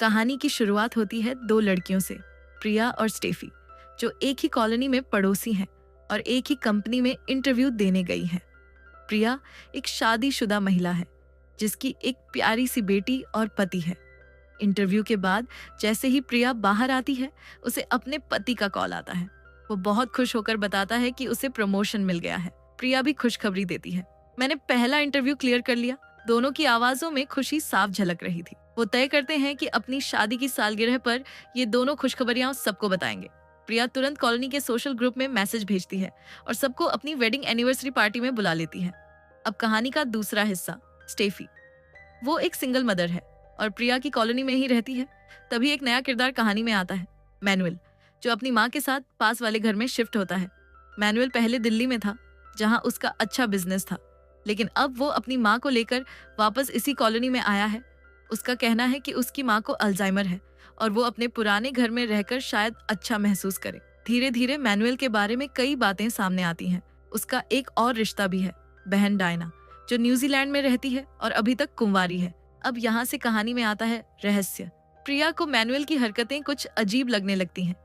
कहानी की शुरुआत होती है दो लड़कियों से, प्रिया और स्टेफी, जो एक ही कॉलोनी में पड़ोसी हैं और एक ही कंपनी में इंटरव्यू देने गई हैं। प्रिया एक शादीशुदा महिला है जिसकी एक प्यारी सी बेटी और पति है। इंटरव्यू के बाद जैसे ही प्रिया बाहर आती है, उसे अपने पति का कॉल आता है। वो बहुत खुश होकर बताता है कि उसे प्रमोशन मिल गया है। प्रिया भी खुशखबरी देती है, मैंने पहला इंटरव्यू क्लियर कर लिया। दोनों की आवाजों में खुशी साफ झलक रही थी। वो तय करते हैं कि अपनी शादी की सालगिरह पर ये दोनों खुशखबरियां सबको बताएंगे। प्रिया तुरंत कॉलोनी के सोशल ग्रुप में मैसेज भेजती है और सबको अपनी वेडिंग एनिवर्सरी पार्टी में बुला लेती है। अब कहानी का दूसरा हिस्सा, स्टेफी। वो एक सिंगल मदर है और प्रिया की कॉलोनी में ही रहती है। तभी एक नया किरदार कहानी में आता है, मैनुअल, जो अपनी माँ के साथ पास वाले घर में शिफ्ट होता है। मैनुअल पहले दिल्ली में था, जहाँ उसका अच्छा बिजनेस था, लेकिन अब वो अपनी माँ को लेकर वापस इसी कॉलोनी में आया है। उसका कहना है कि उसकी माँ को अल्जाइमर है और वो अपने पुराने घर में रहकर शायद अच्छा महसूस करे। धीरे धीरे मैनुअल के बारे में कई बातें सामने आती हैं। उसका एक और रिश्ता भी है, बहन डायना, जो न्यूजीलैंड में रहती है और अभी तक कुंवारी है। अब यहाँ से कहानी में आता है रहस्य। प्रिया को मैनुअल की हरकतें कुछ अजीब लगने लगती हैं।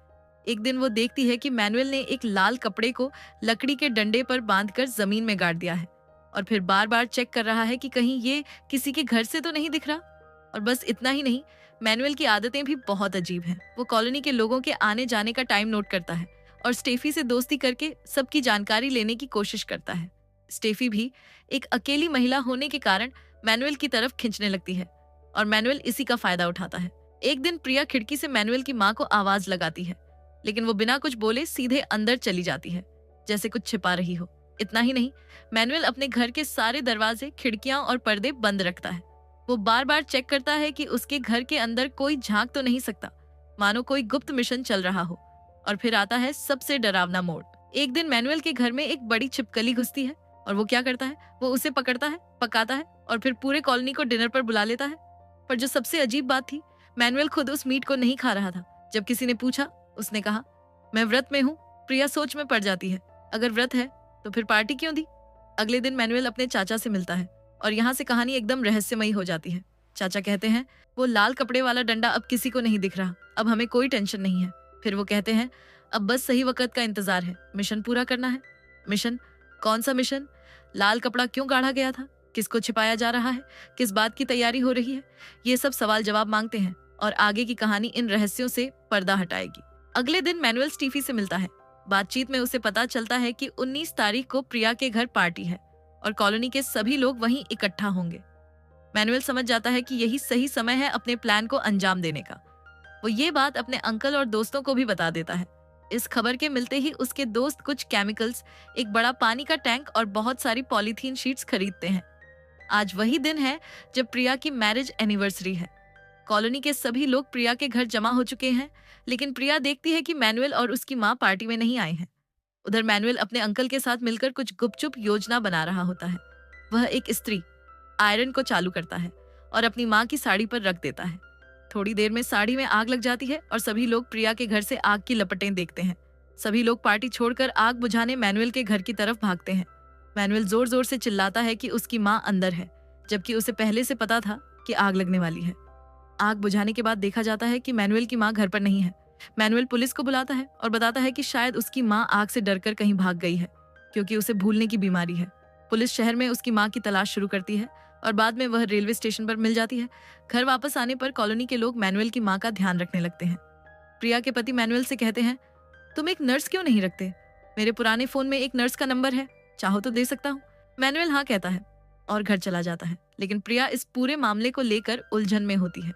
एक दिन वो देखती है कि मैनुअल ने एक लाल कपड़े को लकड़ी के डंडे पर बांधकर जमीन में गाड़ दिया है और फिर बार बार चेक कर रहा है कि कहीं ये किसी के घर से तो नहीं दिख रहा। और बस इतना ही नहीं, मैनुअल की आदतें भी बहुत अजीब हैं। वो कॉलोनी के लोगों के आने जाने का टाइम नोट करता है और स्टेफी से दोस्ती करके सबकी जानकारी लेने की कोशिश करता है। स्टेफी भी एक अकेली महिला होने के कारण मैनुअल की तरफ खींचने लगती है और मैनुअल इसी का फायदा उठाता है। एक दिन प्रिया खिड़की से मैनुअल की माँ को आवाज लगाती है, लेकिन वो बिना कुछ बोले सीधे अंदर चली जाती है, जैसे कुछ छिपा रही हो। इतना ही नहीं, मैनुअल अपने घर के सारे दरवाजे, खिड़कियां और पर्दे बंद रखता है। वो बार बार चेक करता है कि उसके घर के अंदर कोई झांक तो नहीं सकता, मानो कोई गुप्त मिशन चल रहा हो। और फिर आता है सबसे डरावना मोड़। एक दिन मैनुअल के घर में एक बड़ी छिपकली घुसती है और वो क्या करता है, वो उसे पकड़ता है, पकाता है और फिर पूरे कॉलोनी को डिनर पर बुला लेता है। पर जो सबसे अजीब बात थी, मैनुअल खुद उस मीट को नहीं खा रहा था। जब किसी ने पूछा, उसने कहा, मैं व्रत में हूँ। प्रिया सोच में पड़ जाती है, अगर व्रत है तो फिर पार्टी क्यों दी। अगले दिन मैनुअल अपने चाचा से मिलता है और यहाँ से कहानी एकदम रहस्यमयी हो जाती है। चाचा कहते हैं, वो लाल कपड़े वाला डंडा अब किसी को नहीं दिख रहा, अब हमें कोई टेंशन नहीं है। फिर वो कहते हैं, अब बस सही वक्त का इंतजार है, मिशन पूरा करना है। मिशन? कौन सा मिशन? लाल कपड़ा क्यों गाढ़ा गया था, किसको छिपाया जा रहा है, किस बात की तैयारी हो रही है, ये सब सवाल जवाब मांगते हैं और आगे की कहानी इन रहस्यों से पर्दा हटाएगी। अगले दिन मैनुअल स्टीफी से मिलता है। बातचीत में उसे पता चलता है कि 19 तारीख को प्रिया के घर पार्टी है और कॉलोनी के सभी लोग वहीं इकट्ठा होंगे। मैनुअल समझ जाता है कि यही सही समय है अपने प्लान को अंजाम देने का। वो ये बात अपने अंकल और दोस्तों को भी बता देता है। इस खबर के मिलते ही उसके दोस्त कुछ केमिकल्स, एक बड़ा पानी का टैंक और बहुत सारी पॉलीथीन शीट्स खरीदते हैं। आज वही दिन है जब प्रिया की मैरिज एनिवर्सरी है। कॉलोनी के सभी लोग प्रिया के घर जमा हो चुके हैं, लेकिन प्रिया देखती है कि मैनुअल और उसकी माँ पार्टी में नहीं आए हैं। उधर मैनुअल अपने अंकल के साथ मिलकर कुछ गुपचुप योजना बना रहा होता है। वह एक इस्त्री आयरन को चालू करता है और अपनी माँ की साड़ी पर रख देता है। थोड़ी देर में साड़ी में आग लग जाती है और सभी लोग प्रिया के घर से आग की लपटें देखते हैं। सभी लोग पार्टी छोड़कर आग बुझाने मैनुअल के घर की तरफ भागते हैं। मैनुअल जोर जोर से चिल्लाता है कि उसकी माँ अंदर है, जबकि उसे पहले से पता था कि आग लगने वाली है। आग बुझाने के बाद देखा जाता है कि मैनुअल की माँ घर पर नहीं है। मैनुअल पुलिस को बुलाता है और बताता है कि शायद उसकी माँ आग से डरकर कहीं भाग गई है, क्योंकि उसे भूलने की बीमारी है। पुलिस शहर में उसकी माँ की तलाश शुरू करती है और बाद में वह रेलवे स्टेशन पर मिल जाती है। घर वापस आने पर कॉलोनी के लोग मैनुअल की माँ का ध्यान रखने लगते हैं। प्रिया के पति मैनुअल से कहते हैं, तुम एक नर्स क्यों नहीं रखते? मेरे पुराने फोन में एक नर्स का नंबर है, चाहो तो दे सकता हूँ। मैनुअल हाँ कहता है और घर चला जाता है। लेकिन प्रिया इस पूरे मामले को लेकर उलझन में होती है।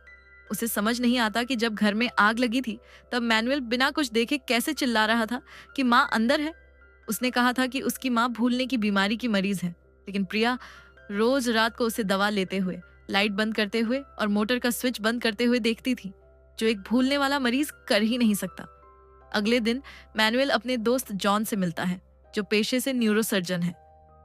उसे समझ नहीं आता कि जब घर में आग लगी थी तब मैनुअल बिना कुछ देखे कैसे चिल्ला रहा था कि माँ अंदर है। उसने कहा था कि उसकी माँ भूलने की बीमारी की मरीज है, लेकिन प्रिया रोज रात को उसे दवा लेते हुए, लाइट बंद करते हुए और मोटर का स्विच बंद करते हुए देखती थी, जो एक भूलने वाला मरीज कर ही नहीं सकता। अगले दिन मैनुअल अपने दोस्त जॉन से मिलता है, जो पेशे से न्यूरोसर्जन है।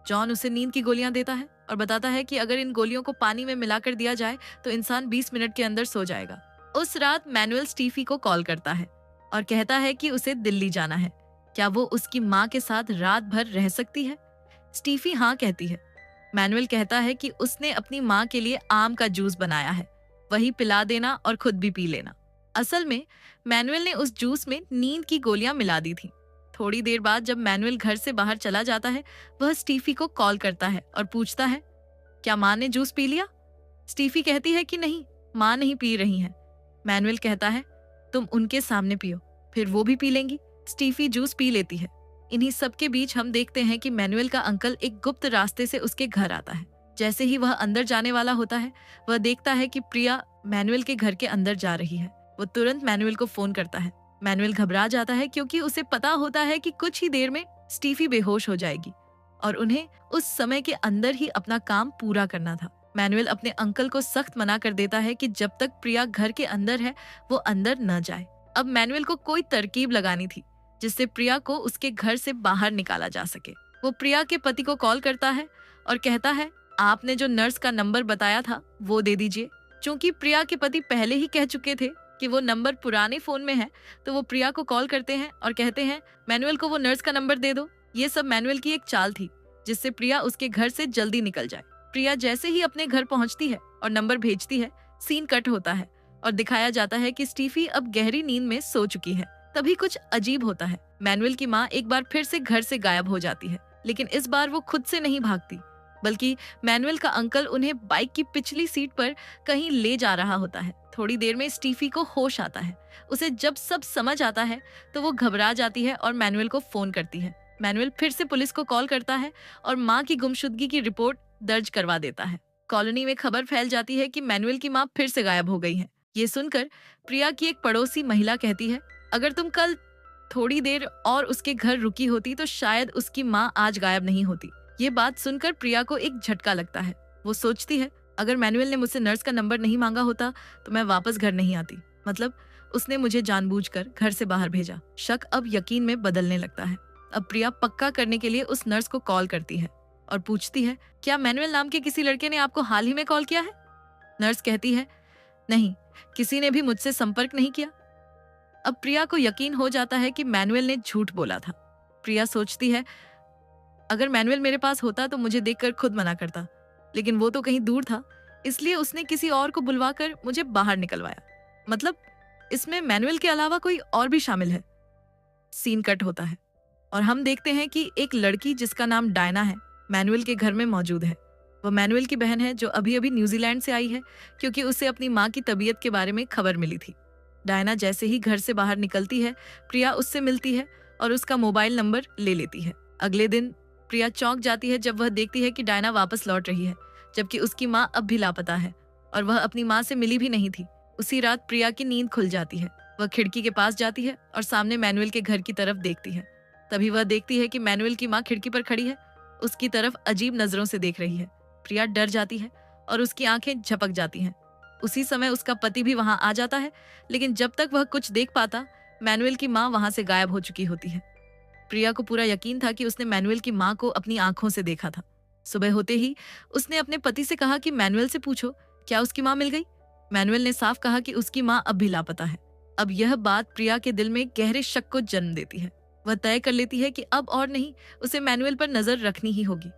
जॉन उसे नींद की गोलियां देता है और बताता है कि अगर इन गोलियों को पानी में मिलाकर दिया जाए तो इंसान 20 मिनट के अंदर सो जाएगा। उस रात मैनुअल स्टीफी को कॉल करता है और कहता है कि उसे दिल्ली जाना है। क्या वो उसकी माँ के साथ रात भर रह सकती है? स्टीफी हाँ कहती है। मैनुअल कहता है कि उसने अपनी माँ के लिए आम का जूस बनाया है वही पिला देना और खुद भी पी लेना। असल में मैनुअल ने उस जूस में नींद की गोलियां मिला दी थी। थोड़ी देर बाद जब मैनुअल घर से बाहर चला जाता है, वह स्टीफी को कॉल करता है और पूछता है, क्या माँ ने जूस पी लिया? स्टीफी कहती है कि नहीं, माँ नहीं पी रही हैं। मैनुअल कहता है, तुम उनके सामने पियो, फिर वो भी पी लेंगी। स्टीफी जूस पी लेती है। इन्हीं सब के बीच हम देखते हैं कि मैनुअल का अंकल एक गुप्त रास्ते से उसके घर आता है। जैसे ही वह अंदर जाने वाला होता है, वह देखता है कि प्रिया मैनुअल के घर के अंदर जा रही है। वो तुरंत मैनुअल को फोन करता है। मैनुअल घबरा जाता है क्योंकि उसे पता होता है कि कुछ ही देर में स्टीफी बेहोश हो जाएगी और उन्हें उस समय के अंदर ही अपना काम पूरा करना था। मैनुअल अपने अंकल को सख्त मना कर देता है कि जब तक प्रिया घर के अंदर है, वो अंदर न जाए। अब मैनुअल को कोई तरकीब लगानी थी जिससे प्रिया को उसके घर से बाहर निकाला जा सके। वो प्रिया के पति को कॉल करता है और कहता है, आपने जो नर्स का नंबर बताया था वो दे दीजिए। चूंकि प्रिया के पति पहले ही कह चुके थे कि वो नंबर पुराने फोन में है, तो वो प्रिया को कॉल करते हैं और कहते हैं, मैनुअल को वो नर्स का नंबर दे दो। ये सब मैनुअल की एक चाल थी जिससे प्रिया उसके घर से जल्दी निकल जाए। प्रिया जैसे ही अपने घर पहुंचती है और नंबर भेजती है, सीन कट होता है और दिखाया जाता है कि स्टीफी अब गहरी नींद में सो चुकी है। तभी कुछ अजीब होता है। मैनुअल की माँ एक बार फिर से घर से गायब हो जाती है, लेकिन इस बार वो खुद से नहीं भागती, बल्कि मैनुअल का अंकल उन्हें बाइक की पिछली सीट पर कहीं ले जा रहा होता है। थोड़ी देर में स्टीफी को होश आता है। उसे जब सब समझ आता है तो वो घबरा जाती है और मैनुअल को फोन करती है। मैनुअल फिर से पुलिस को कॉल करता है और माँ की गुमशुदगी की रिपोर्ट दर्ज करवा देता है। कॉलोनी में खबर फैल जाती है कि मैनुअल की माँ फिर से गायब हो गई है। ये सुनकर प्रिया की एक पड़ोसी महिला कहती है, अगर तुम कल थोड़ी देर और उसके घर रुकी होती तो शायद उसकी माँ आज गायब नहीं होती। ये बात सुनकर प्रिया को एक झटका लगता है। वो सोचती है, अगर मैनुअल ने मुझसे नर्स का नंबर नहीं मांगा होता तो मैं वापस घर नहीं आती। मतलब उसने मुझे जानबूझकर घर से बाहर भेजा। शक अब यकीन में बदलने लगता है। अब प्रिया पक्का करने के लिए उस नर्स को कॉल करती है और पूछती है, क्या मैनुअल नाम के किसी लड़के ने आपको हाल ही में कॉल किया है? नर्स कहती है, नहीं, किसी ने भी मुझसे संपर्क नहीं किया। अब प्रिया को यकीन हो जाता है कि मैनुअल ने झूठ बोला था। प्रिया सोचती है, अगर मैनुअल मेरे पास होता तो मुझे देखकर खुद मना करता, लेकिन वो तो कहीं दूर था, इसलिए उसने किसी और को बुलवाकर मुझे बाहर निकलवाया। मतलब इसमें मैनुअल के अलावा कोई और भी शामिल है। सीन कट होता है और हम देखते हैं कि एक लड़की जिसका नाम डायना है मैनुअल के घर में मौजूद है। वो मैनुअल की बहन है जो अभी अभी न्यूजीलैंड से आई है क्योंकि उसे अपनी माँ की तबीयत के बारे में खबर मिली थी। डायना जैसे ही घर से बाहर निकलती है, प्रिया उससे मिलती है और उसका मोबाइल नंबर ले लेती है। अगले दिन प्रिया चौंक जाती है जब वह देखती है कि डायना वापस लौट रही है, जबकि उसकी माँ अब भी लापता है और वह अपनी माँ से मिली भी नहीं थी। उसी रात प्रिया की नींद खुल जाती है। वह खिड़की के पास जाती है और सामने मैनुअल के घर की तरफ देखती है। तभी वह देखती है कि मैनुअल की माँ खिड़की पर खड़ी है, उसकी तरफ अजीब नजरों से देख रही है। प्रिया डर जाती है और उसकी आंखें झपक जाती हैं। उसी समय उसका पति भी वहां आ जाता है, लेकिन जब तक वह कुछ देख पाता, मैनुअल की माँ वहां से गायब हो चुकी होती है। प्रिया को पूरा यकीन था कि उसने मैनुअल की माँ को अपनी आंखों से देखा था। सुबह होते ही उसने अपने पति से कहा कि मैनुअल से पूछो क्या उसकी माँ मिल गई। मैनुअल ने साफ कहा कि उसकी माँ अब भी लापता है। अब यह बात प्रिया के दिल में गहरे शक को जन्म देती है। वह तय कर लेती है कि अब और नहीं, उसे मैनुअल पर नजर रखनी ही होगी।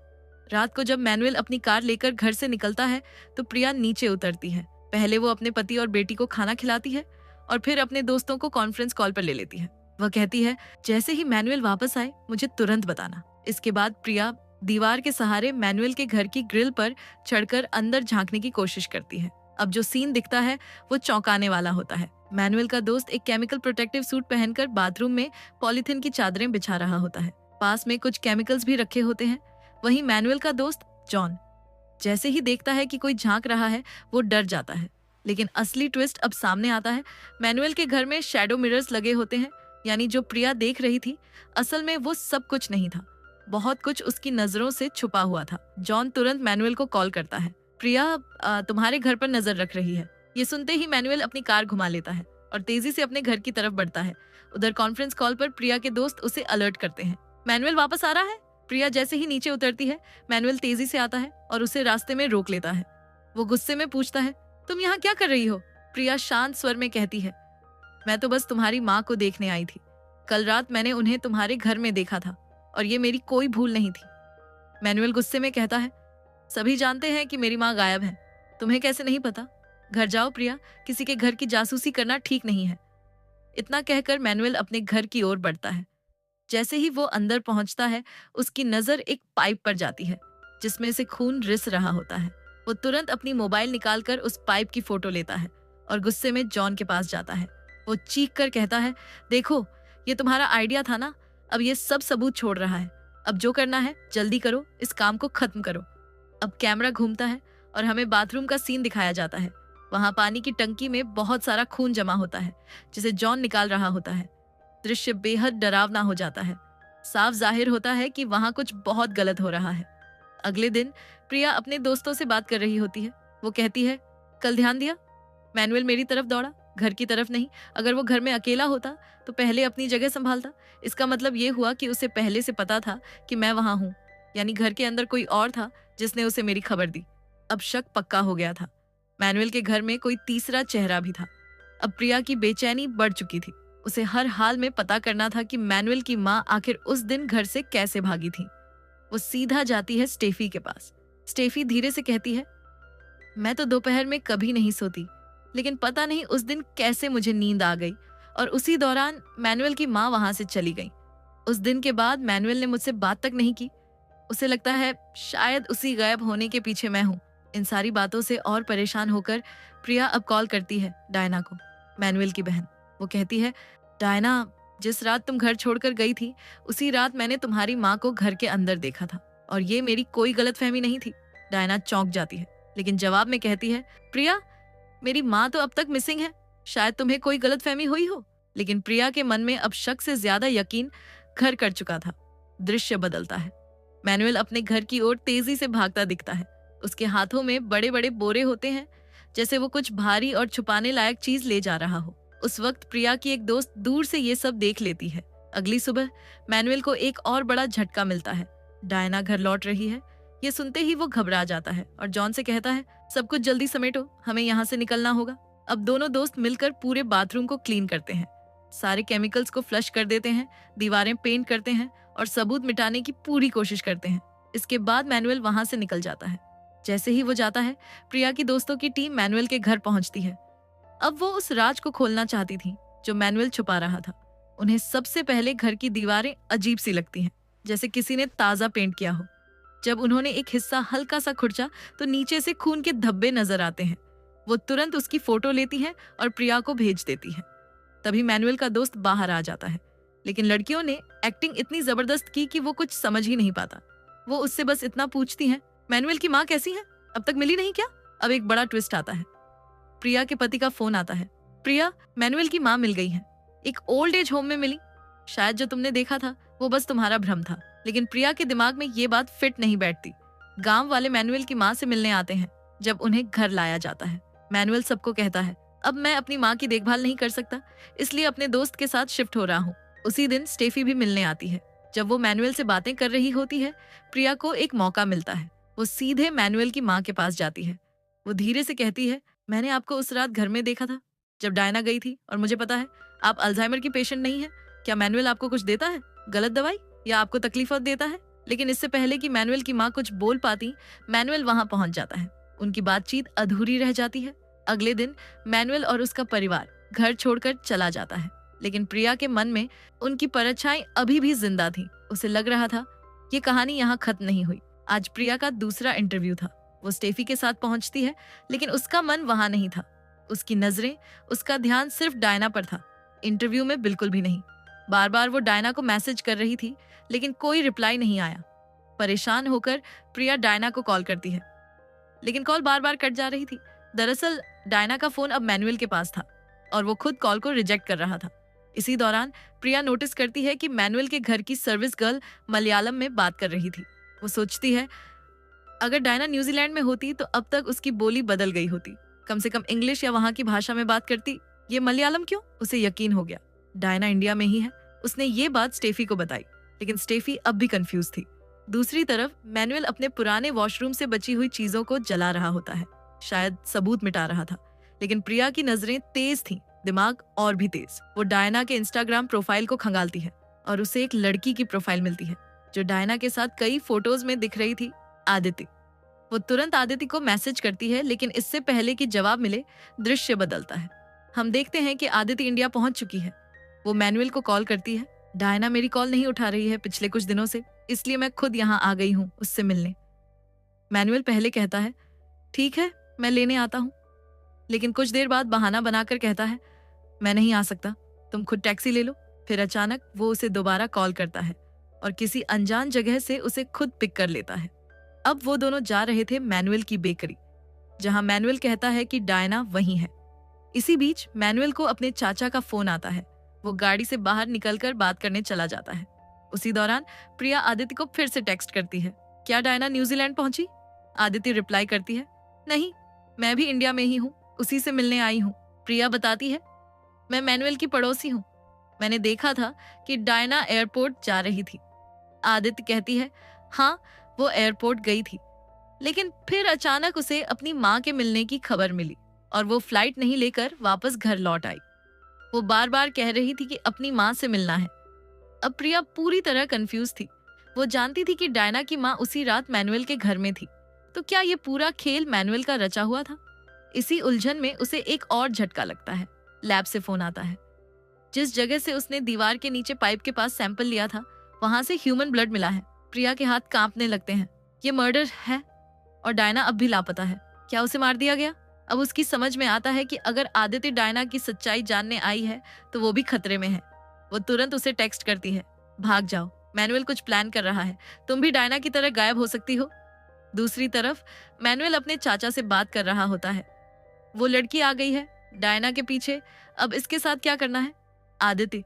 रात को जब मैनुअल अपनी कार लेकर घर से निकलता है तो प्रिया नीचे उतरती है। पहले वो अपने पति और बेटी को खाना खिलाती है और फिर अपने दोस्तों को कॉन्फ्रेंस कॉल पर ले लेती है। वह कहती है, जैसे ही मैनुअल वापस आए मुझे तुरंत बताना। इसके बाद प्रिया दीवार के सहारे मैनुअल के घर की ग्रिल पर चढ़कर अंदर झांकने की कोशिश करती है। अब जो सीन दिखता है वो चौंकाने वाला होता है। मैनुअल का दोस्त एक केमिकल प्रोटेक्टिव सूट पहनकर बाथरूम में पॉलीथिन की चादरें बिछा रहा होता है। पास में कुछ केमिकल्स भी रखे होते हैं। वहीं मैनुअल का दोस्त जॉन जैसे ही देखता है कि कोई झांक रहा है, वो डर जाता है। लेकिन असली ट्विस्ट अब सामने आता है। मैनुअल के घर में शैडो मिरर्स लगे होते हैं, यानी जो प्रिया देख रही थी असल में वो सब कुछ नहीं था। बहुत कुछ उसकी नजरों से छुपा हुआ था। जॉन तुरंत मैनुअल को कॉल करता है। प्रिया तुम्हारे घर पर नजर रख रही है। ये सुनते ही मैनुअल अपनी कार घुमा लेता है और तेजी से अपने घर की तरफ बढ़ता है। उधर कॉन्फ्रेंस कॉल पर प्रिया के दोस्त उसे अलर्ट करते हैं, मैनुअल वापस आ रहा है। प्रिया जैसे ही नीचे उतरती है, मैनुअल तेजी से आता है और उसे रास्ते में रोक लेता है। वो गुस्से में पूछता है, तुम यहाँ क्या कर रही हो? प्रिया शांत स्वर में कहती है, मैं तो बस तुम्हारी माँ को देखने आई थी। कल रात मैंने उन्हें तुम्हारे घर में देखा था और ये मेरी कोई भूल नहीं थी। मैनुअल गुस्से में कहता है, सभी जानते हैं कि मेरी माँ गायब है, तुम्हें कैसे नहीं पता? घर जाओ प्रिया, किसी के घर की जासूसी करना ठीक नहीं है। इतना कहकर मैनुअल अपने घर की ओर बढ़ता है। जैसे ही वो अंदर पहुंचता है, उसकी नजर एक पाइप पर जाती है जिसमें से खून रिस रहा होता है। वो तुरंत अपनी मोबाइल निकालकर उस पाइप की फोटो लेता है और गुस्से में जॉन के पास जाता है। वो चीख कर कहता है, देखो, ये तुम्हारा आइडिया था ना, अब ये सब सबूत छोड़ रहा है। अब जो करना है जल्दी करो, इस काम को खत्म करो। अब कैमरा घूमता है और हमें बाथरूम का सीन दिखाया जाता है। वहां पानी की टंकी में बहुत सारा खून जमा होता है जिसे जॉन निकाल रहा होता है। दृश्य बेहद डरावना हो जाता है। साफ जाहिर होता है कि वहां कुछ बहुत गलत हो रहा है। अगले दिन प्रिया अपने दोस्तों से बात कर रही होती है। वो कहती है, कल ध्यान दिया, मैनुअल मेरी तरफ दौड़ा, घर की तरफ नहीं। अगर वो घर में अकेला होता तो पहले अपनी जगह संभालता। इसका मतलब ये हुआ कि उसे पहले से पता था कि मैं वहां हूं, यानी घर के अंदर कोई और था जिसने उसे मेरी खबर दी। अब शक पक्का हो गया था। मैनुअल के घर में कोई तीसरा चेहरा भी था। अब प्रिया की बेचैनी बढ़ चुकी थी। उसे हर हाल में पता करना था कि मैनुअल की माँ आखिर उस दिन घर से कैसे भागी थी। वो सीधा जाती है स्टेफी के पास। स्टेफी धीरे से कहती है, मैं तो दोपहर में कभी नहीं सोती, लेकिन पता नहीं उस दिन कैसे मुझे नींद आ गई और उसी दौरान मैनुअल की माँ वहां से चली गई। उस दिन के बाद मैनुअल ने मुझसे बात तक नहीं की। उसे लगता है शायद उसी गायब होने के पीछे मैं हूँ। इन सारी बातों से और परेशान होकर प्रिया अब कॉल करती है डायना को, मैनुअल की बहन। वो कहती है, डायना, जिस रात तुम घर छोड़कर गई थी, उसी रात मैंने तुम्हारी माँ को घर के अंदर देखा था और ये मेरी कोई गलतफहमी नहीं थी। डायना चौंक जाती है, लेकिन जवाब में कहती है, प्रिया, मेरी माँ तो अब तक मिसिंग है, शायद तुम्हें कोई गलतफहमी हुई हो। लेकिन प्रिया के मन में अब शक से ज्यादा यकीन घर कर चुका था। दृश्य बदलता है। मैनुअल अपने घर की ओर तेजी से भागता दिखता है। उसके हाथों में बड़े बड़े बोरे होते हैं, जैसे वो कुछ भारी और छुपाने लायक चीज ले जा रहा हो। उस वक्त प्रिया की एक दोस्त दूर से ये सब देख लेती है। अगली सुबह मैनुअल को एक और बड़ा झटका मिलता है। डायना घर लौट रही है। ये सुनते ही वो घबरा जाता है और जॉन से कहता है, सब कुछ जल्दी समेटो, हमें यहाँ से निकलना होगा। अब दोनों दोस्त मिलकर पूरे बाथरूम को क्लीन करते हैं। सारे केमिकल्स को फ्लश कर देते हैं, दीवारें पेंट करते हैं और सबूत मिटाने की पूरी कोशिश करते हैं। इसके बाद मैनुअल वहां से निकल जाता है। जैसे ही वो जाता है, प्रिया की दोस्तों की टीम मैनुअल के घर पहुंचती है। अब वो उस राज को खोलना चाहती थी जो मैनुअल छुपा रहा था। उन्हें सबसे पहले घर की दीवारें अजीब सी लगती हैं, जैसे किसी ने ताजा पेंट किया हो। जब उन्होंने एक हिस्सा हल्का सा खुरचा तो नीचे से खून के धब्बे नजर आते हैं। वो तुरंत उसकी फोटो लेती है और प्रिया को भेज देती है। तभी मैनुअल का दोस्त बाहर आ जाता है, लेकिन लड़कियों ने एक्टिंग इतनी जबरदस्त की कि वो कुछ समझ ही नहीं पाता। वो उससे बस इतना पूछती हैं, मैनुअल की माँ कैसी है, अब तक मिली नहीं क्या? अब एक बड़ा ट्विस्ट आता है। प्रिया के पति का फोन आता है। प्रिया, मैनुअल की माँ मिल गई है, एक ओल्ड एज होम में मिली। शायद जो तुमने देखा था वो बस तुम्हारा भ्रम था। लेकिन प्रिया के दिमाग में ये बात फिट नहीं बैठती। गांव वाले मैनुअल की माँ से मिलने आते हैं जब उन्हें घर लाया जाता है। मैनुअल सबको कहता है, अब मैं अपनी माँ की देखभाल नहीं कर सकता, इसलिए अपने दोस्त के साथ शिफ्ट हो रहा हूँ। उसी दिन स्टेफी भी मिलने आती है। जब वो मैनुअल से बातें कर रही होती है, प्रिया को एक मौका मिलता है। वो सीधे मैनुअल की माँ के पास जाती है। वो धीरे से कहती है, मैंने आपको उस रात घर में देखा था जब डायना गई थी, और मुझे पता है आप अल्जाइमर की पेशेंट नहीं है। क्या मैनुअल आपको कुछ देता है, गलत दवाई, या आपको तकलीफ देता है? लेकिन इससे पहले कि मैनुअल की माँ कुछ बोल पाती, मैनुअल वहां पहुंच जाता है। उनकी बातचीत अधूरी रह जाती है। अगले दिन मैनुअल और उसका परिवार घर छोड़कर चला जाता है, लेकिन प्रिया के मन में उनकी परछाई अभी भी जिंदा थी। उसे लग रहा था ये कहानी यहाँ खत्म नहीं हुई। आज प्रिया का दूसरा इंटरव्यू था। वो स्टेफी के साथ पहुंचती है, लेकिन उसका मन वहां नहीं था। उसकी नजरें, उसका ध्यान सिर्फ डायना पर था, इंटरव्यू में बिल्कुल भी नहीं। बार बार वो डायना को मैसेज कर रही थी, लेकिन कोई रिप्लाई नहीं आया। परेशान होकर प्रिया डायना को कॉल करती है, लेकिन कॉल बार बार कट जा रही थी। दरअसल डायना का फोन अब मैनुअल के पास था और वो खुद कॉल को रिजेक्ट कर रहा था। इसी दौरान प्रिया नोटिस करती है कि मैनुअल के घर की सर्विस गर्ल मलयालम में बात कर रही थी। वो सोचती है, अगर डायना न्यूजीलैंड में होती तो अब तक उसकी बोली बदल गई होती, कम से कम इंग्लिश या वहां की भाषा में बात करती। ये मलयालम क्यों? उसे यकीन हो गया, डायना इंडिया में ही है। उसने ये बात स्टेफी को बताई, लेकिन स्टेफी अब भी कंफ्यूज थी। दूसरी तरफ मैनुअल अपने पुराने वॉशरूम से बची हुई चीजों को जला रहा होता है, शायद सबूत मिटा रहा था। लेकिन प्रिया की नजरें तेज थीं, दिमाग और भी तेज। वो डायना के इंस्टाग्राम प्रोफाइल को खंगालती है और उसे एक लड़की की प्रोफाइल मिलती है जो डायना के साथ कई फोटोज में दिख रही थी, आदिति। वो तुरंत आदित्य को मैसेज करती है, लेकिन इससे पहले कि जवाब मिले दृश्य बदलता है। हम देखते हैं कि आदित्य इंडिया पहुंच चुकी है। वो मैनुअल को कॉल करती है। डायना मेरी कॉल नहीं उठा रही है पिछले कुछ दिनों से, इसलिए मैं खुद यहाँ आ गई हूँ उससे मिलने। मैनुअल पहले कहता है ठीक है, मैं लेने आता हूँ, लेकिन कुछ देर बाद बहाना बनाकर कहता है मैं नहीं आ सकता, तुम खुद टैक्सी ले लो। फिर अचानक वो उसे दोबारा कॉल करता है और किसी अनजान जगह से उसे खुद पिक कर लेता है। अब वो दोनों जा रहे थे मैनुअल की बेकरी, जहां मैनुअल कहता है कि डायना वहीं है। इसी बीच मैनुअल को अपने चाचा का फोन आता है। वो गाड़ी से बाहर निकलकर बात करने चला जाता है। उसी दौरान प्रिया आदित्य को फिर से टेक्स्ट करती है, क्या डायना न्यूजीलैंड पहुंची? आदित्य रिप्लाई करती है, नहीं, मैं भी इंडिया में ही हूँ, उसी से मिलने आई हूँ। प्रिया बताती है, मैं मैनुअल की पड़ोसी हूँ, मैंने देखा था कि डायना एयरपोर्ट जा रही थी। आदित्य कहती है, हाँ, वो एयरपोर्ट गई थी, लेकिन फिर अचानक उसे अपनी माँ के मिलने की खबर मिली और वो फ्लाइट नहीं लेकर वापस घर लौट आई। वो बार बार कह रही थी कि अपनी माँ से मिलना है। अब प्रिया पूरी तरह कंफ्यूज थी। वो जानती थी कि डायना की माँ उसी रात मैनुअल के घर में थी, तो क्या ये पूरा खेल मैनुअल का रचा हुआ था? इसी उलझन में उसे एक और झटका लगता है। लैब से फोन आता है। जिस जगह से उसने दीवार के नीचे पाइप के पास सैंपल लिया था, वहां से ह्यूमन ब्लड मिला है। प्रिया के हाथ कांपने लगते हैं। ये मर्डर है और डायना अब भी लापता है। क्या उसे मार दिया गया? अब उसकी समझ में आता है कि अगर आदित्य डायना की सच्चाई जानने आई है तो वो भी खतरे में है। वो तुरंत उसे टेक्स्ट करती है, भाग जाओ, मैनुअल कुछ प्लान कर रहा है, तुम भी डायना की तरह गायब हो सकती हो। दूसरी तरफ मैनुअल अपने चाचा से बात कर रहा होता है। वो लड़की आ गई है डायना के पीछे, अब इसके साथ क्या करना है? आदित्य,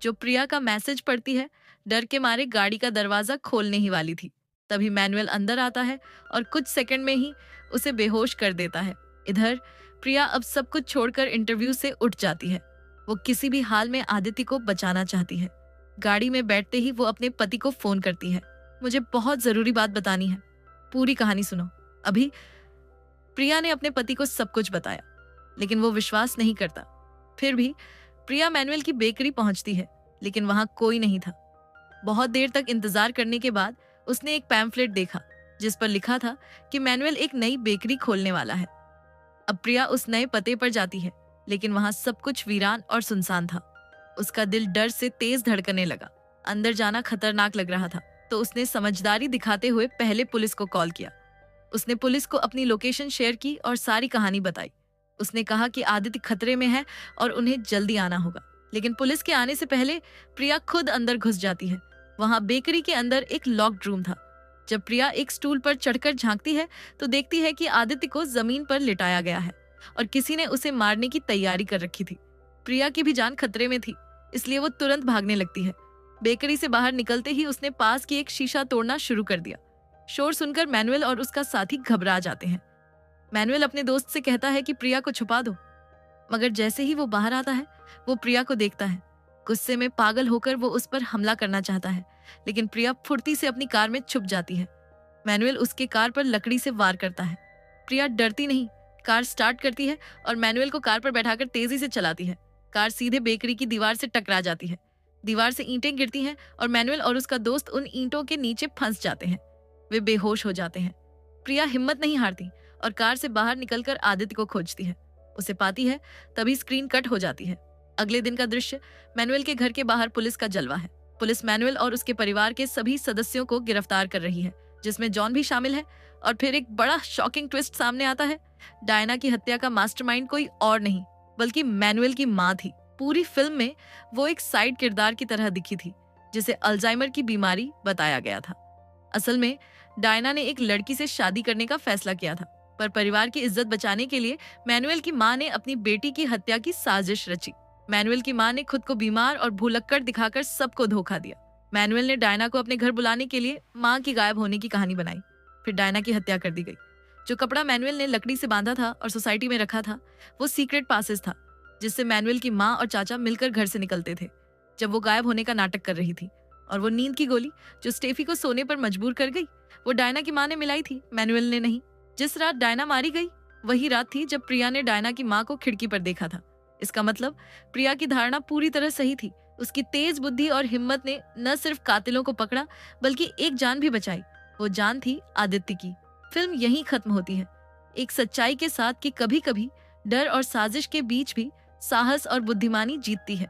जो प्रिया का मैसेज पढ़ती है, डर के मारे गाड़ी का दरवाजा खोलने ही वाली थी। तभी मैनुअल अंदर आता है और कुछ सेकंड में ही उसे बेहोश कर देता है। इधर प्रिया अब सब कुछ छोड़कर इंटरव्यू से उठ जाती है। वो किसी भी हाल में आदित्य को बचाना चाहती है। गाड़ी में बैठते ही वो अपने पति को फोन करती है, मुझे बहुत जरूरी बात बतानी है, पूरी कहानी सुनो। अभी प्रिया ने अपने पति को सब कुछ बताया, लेकिन वो विश्वास नहीं करता। फिर भी प्रिया मैनुअल की बेकरी पहुंचती है, लेकिन वहां कोई नहीं था। बहुत देर तक इंतजार करने के बाद उसने एक पैम्फलेट देखा जिस पर लिखा था कि मैनुअल एक नई बेकरी खोलने वाला है। अब प्रिया उस नए पते पर जाती है, लेकिन वहां सब कुछ वीरान और सुनसान था। उसका दिल डर से तेज धड़कने लगा। अंदर जाना खतरनाक लग रहा था, तो उसने समझदारी दिखाते हुए पहले पुलिस को कॉल किया। उसने पुलिस को अपनी लोकेशन शेयर की और सारी कहानी बताई। उसने कहा कि आदित्य खतरे में है और उन्हें जल्दी आना होगा। लेकिन पुलिस के आने से पहले प्रिया खुद अंदर घुस जाती है। वहां बेकरी के अंदर एक लॉक्ड रूम था। जब प्रिया एक स्टूल पर चढ़कर झांकती है तो देखती है कि आदित्य को जमीन पर लिटाया गया है और किसी ने उसे मारने की तैयारी कर रखी थी। प्रिया की भी जान खतरे में थी, इसलिए वो तुरंत भागने लगती है। बेकरी से बाहर निकलते ही उसने पास की एक शीशा तोड़ना शुरू कर दिया। शोर सुनकर मैनुअल और उसका साथी घबरा जाते हैं। मैनुअल अपने दोस्त से कहता है कि प्रिया को छुपा दो, मगर जैसे ही वो बाहर आता है वो प्रिया को देखता है। गुस्से में पागल होकर वो उस पर हमला करना चाहता है, लेकिन प्रिया फुर्ती से अपनी कार में छुप जाती है। मैनुअल उसके कार पर लकड़ी से वार करता है। प्रिया डरती नहीं, कार स्टार्ट करती है और मैनुअल को कार पर बैठाकर तेजी से चलाती है। कार सीधे बेकरी की दीवार से टकरा जाती है। दीवार से ईंटें गिरती हैं और मैनुअल और उसका दोस्त उन ईंटों के नीचे फंस जाते हैं। वे बेहोश हो जाते हैं। प्रिया हिम्मत नहीं हारती और कार से बाहर निकलकर आदित्य को खोजती है। उसे पाती है, तभी स्क्रीन कट हो जाती है। अगले दिन का दृश्य, मैनुअल के घर के बाहर पुलिस का जलवा है। पुलिस मैनुअल और उसके परिवार के सभी सदस्यों को गिरफ्तार कर रही है, जिसमें जॉन भी शामिल है। और फिर एक बड़ा शॉकिंग ट्विस्ट सामने आता है। डायना की हत्या का मास्टरमाइंड कोई और नहीं बल्कि मैनुअल की माँ थी। पूरी फिल्म में वो एक साइड किरदार की तरह दिखी थी, जिसे अल्जाइमर की बीमारी बताया गया था। असल में डायना ने एक लड़की से शादी करने का फैसला किया था, पर परिवार की इज्जत बचाने के लिए मैनुअल की माँ ने अपनी बेटी की हत्या की साजिश रची। मैनुअल की माँ ने खुद को बीमार और भुलक्कड़ दिखाकर सबको धोखा दिया। मैनुअल ने डायना को अपने घर बुलाने के लिए माँ की गायब होने की कहानी बनाई। फिर डायना की हत्या कर दी गई। जो कपड़ा मैनुअल ने लकड़ी से बांधा था और सोसाइटी में रखा था, वो सीक्रेट पासेस था, जिससे मैनुअल की माँ और चाचा मिलकर घर से निकलते थे जब वो गायब होने का नाटक कर रही थी। और वो नींद की गोली जो स्टेफी को सोने पर मजबूर कर गई, वो डायना की माँ ने मिलाई थी, मैनुअल ने नहीं। जिस रात डायना मारी गई वही रात थी जब प्रिया ने डायना की माँ को खिड़की पर देखा था। इसका मतलब प्रिया की धारणा पूरी तरह सही थी। उसकी तेज बुद्धि और हिम्मत ने न सिर्फ कातिलों को पकड़ा बल्कि एक जान भी बचाई। वो जान थी आदित्य की। फिल्म यहीं खत्म होती है, एक सच्चाई के साथ कि कभी कभी डर और साजिश के बीच भी साहस और बुद्धिमानी जीतती है।